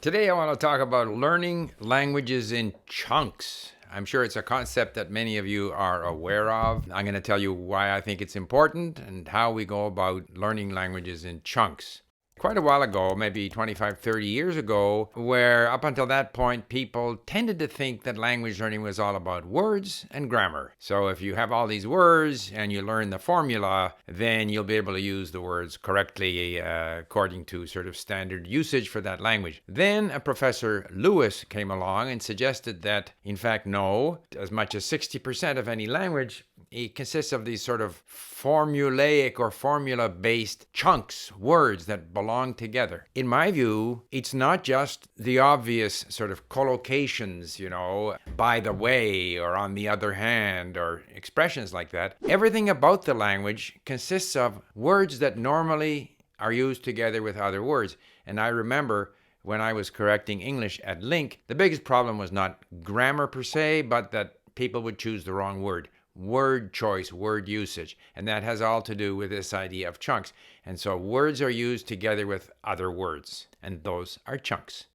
Today I want to talk about learning languages in chunks. I'm sure it's a concept that many of you are aware of. I'm going to tell you why I think it's important and how we go about learning languages in chunks. Quite a while ago, maybe 25, 30 years ago, where up until that point, people tended to think that language learning was all about words and grammar. So if you have all these words and you learn the formula, then you'll be able to use the words correctly according to sort of standard usage for that language. Then a Professor Lewis came along and suggested that, in fact, no, as much as 60% of any language, it consists of these sort of formulaic or formula-based chunks, words that belong together. In my view, it's not just the obvious sort of collocations, by the way, or on the other hand, or expressions like that. Everything about the language consists of words that normally are used together with other words. And I remember when I was correcting English at Link, the biggest problem was not grammar per se, but that people would choose the wrong word. Word choice, word usage. And that has all to do with this idea of chunks. And so words are used together with other words, and those are chunks.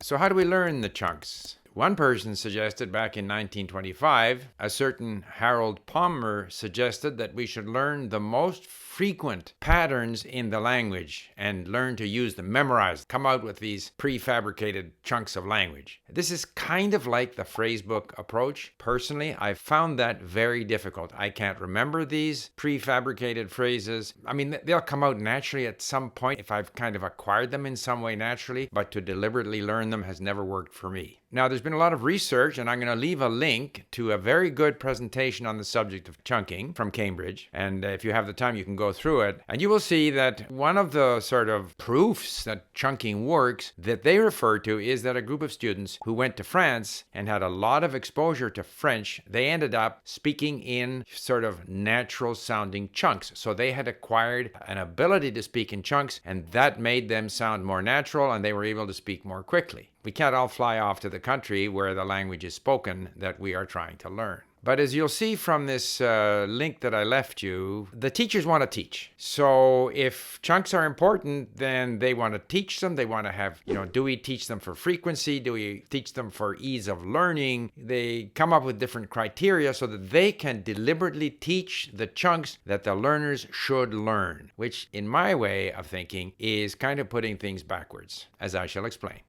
So how do we learn the chunks? One person suggested back in 1925, a certain Harold Palmer suggested that we should learn the most frequent patterns in the language and learn to use them, memorize, come out with these prefabricated chunks of language. This is kind of like the phrasebook approach. Personally, I found that very difficult. I can't remember these prefabricated phrases. I mean, they'll come out naturally at some point if I've kind of acquired them in some way naturally, but to deliberately learn them has never worked for me. Now, there's been a lot of research, and I'm going to leave a link to a very good presentation on the subject of chunking from Cambridge. And if you have the time, you can go through it. And you will see that one of the sort of proofs that chunking works that they refer to is that a group of students who went to France and had a lot of exposure to French, they ended up speaking in sort of natural sounding chunks. So they had acquired an ability to speak in chunks, and that made them sound more natural, and they were able to speak more quickly. We can't all fly off to the country where the language is spoken that we are trying to learn. But as you'll see from this link that I left you, the teachers want to teach. So if chunks are important, then they want to teach them. They want to have, do we teach them for frequency? Do we teach them for ease of learning? They come up with different criteria so that they can deliberately teach the chunks that the learners should learn, which in my way of thinking is kind of putting things backwards, as I shall explain.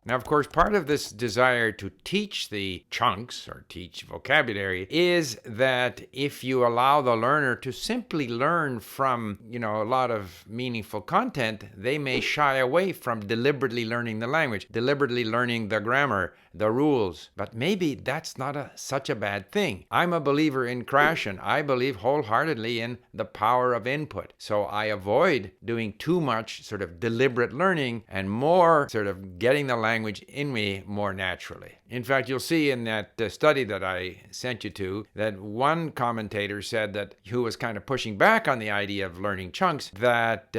Now, of course, part of this desire to teach the chunks or teach vocabulary is that if you allow the learner to simply learn from, a lot of meaningful content, they may shy away from deliberately learning the language, deliberately learning the grammar, the rules. But maybe that's not such a bad thing. I'm a believer in Krashen. I believe wholeheartedly in the power of input. So I avoid doing too much sort of deliberate learning and more sort of getting the language in me more naturally. In fact, you'll see in that study that I sent you to that one commentator said that, who was kind of pushing back on the idea of learning chunks, that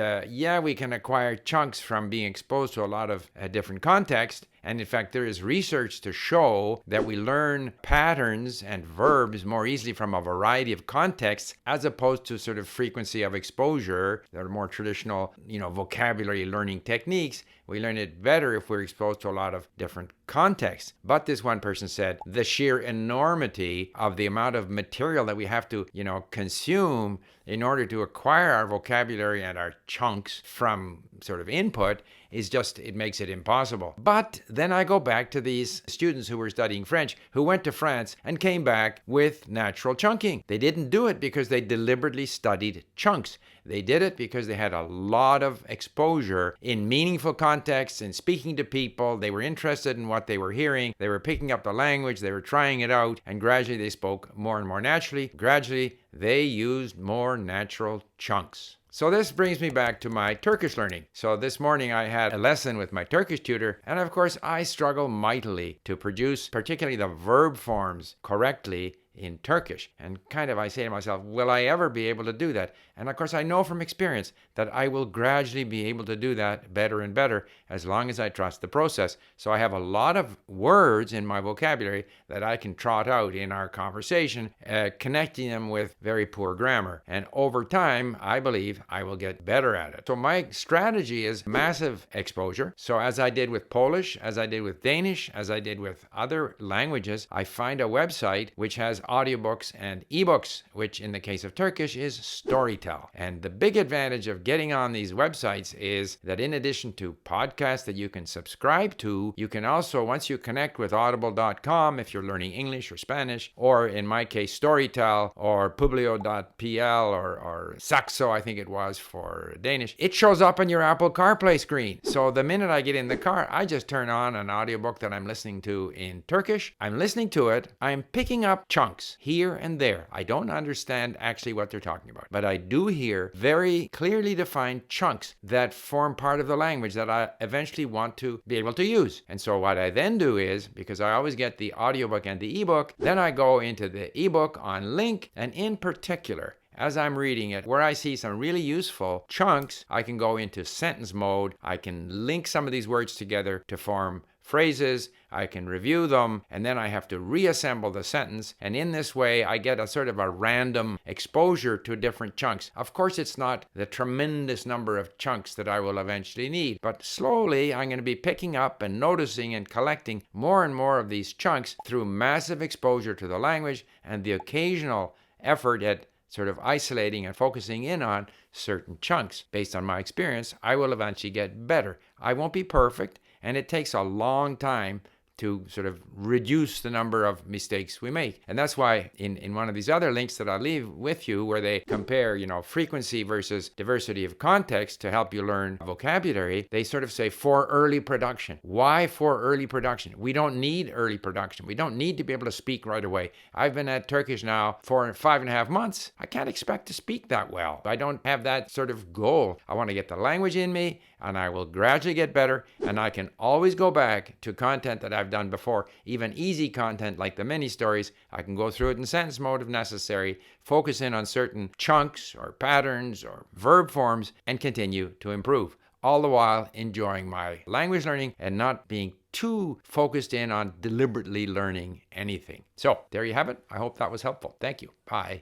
we can acquire chunks from being exposed to a lot of different contexts. And in fact, there is research to show that we learn patterns and verbs more easily from a variety of contexts as opposed to sort of frequency of exposure that are more traditional, vocabulary learning techniques. We learn it better if we're exposed to a lot of different contexts. But this one person said the sheer enormity of the amount of material that we have to, consume in order to acquire our vocabulary and our chunks from sort of input is just, it makes it impossible. But then I go back to these students who were studying French, who went to France and came back with natural chunking. They didn't do it because they deliberately studied chunks. They did it because they had a lot of exposure in meaningful contexts, in speaking to people. They were interested in what they were hearing. They were picking up the language. They were trying it out. And gradually they spoke more and more naturally. Gradually they used more natural chunks. So this brings me back to my Turkish learning. So this morning I had a lesson with my Turkish tutor, and of course I struggle mightily to produce particularly the verb forms correctly in Turkish. And kind of I say to myself, will I ever be able to do that? And of course, I know from experience that I will gradually be able to do that better and better as long as I trust the process. So I have a lot of words in my vocabulary that I can trot out in our conversation, connecting them with very poor grammar. And over time, I believe I will get better at it. So my strategy is massive exposure. So as I did with Polish, as I did with Danish, as I did with other languages, I find a website which has audiobooks and ebooks, which in the case of Turkish is Storytel. And the big advantage of getting on these websites is that in addition to podcasts that you can subscribe to, you can also, once you connect with audible.com, if you're learning English or Spanish, or in my case, Storytel or Publio.pl or Saxo, I think it was for Danish, it shows up on your Apple CarPlay screen. So the minute I get in the car, I just turn on an audiobook that I'm listening to in Turkish. I'm listening to it. I'm picking up chunks here and there. I don't understand actually what they're talking about, but I do hear very clearly defined chunks that form part of the language that I eventually want to be able to use. And so what I then do is, because I always get the audiobook and the ebook, then I go into the ebook on link, and in particular, as I'm reading it, where I see some really useful chunks, I can go into sentence mode. I can link some of these words together to form phrases. I can review them, and then I have to reassemble the sentence. And in this way, I get a sort of a random exposure to different chunks. Of course, it's not the tremendous number of chunks that I will eventually need, but slowly I'm going to be picking up and noticing and collecting more and more of these chunks through massive exposure to the language and the occasional effort at sort of isolating and focusing in on certain chunks. Based on my experience, I will eventually get better. I won't be perfect, and it takes a long time to sort of reduce the number of mistakes we make. And that's why in one of these other links that I'll leave with you, where they compare, frequency versus diversity of context to help you learn vocabulary, they sort of say for early production. Why for early production? We don't need early production. We don't need to be able to speak right away. I've been at Turkish now for 5.5 months. I can't expect to speak that well. I don't have that sort of goal. I want to get the language in me, and I will gradually get better, and I can always go back to content that I've done before, even easy content like the mini stories. I can go through it in sentence mode if necessary, focus in on certain chunks or patterns or verb forms, and continue to improve, all the while enjoying my language learning and not being too focused in on deliberately learning anything. So there you have it. I hope that was helpful. Thank you. Bye.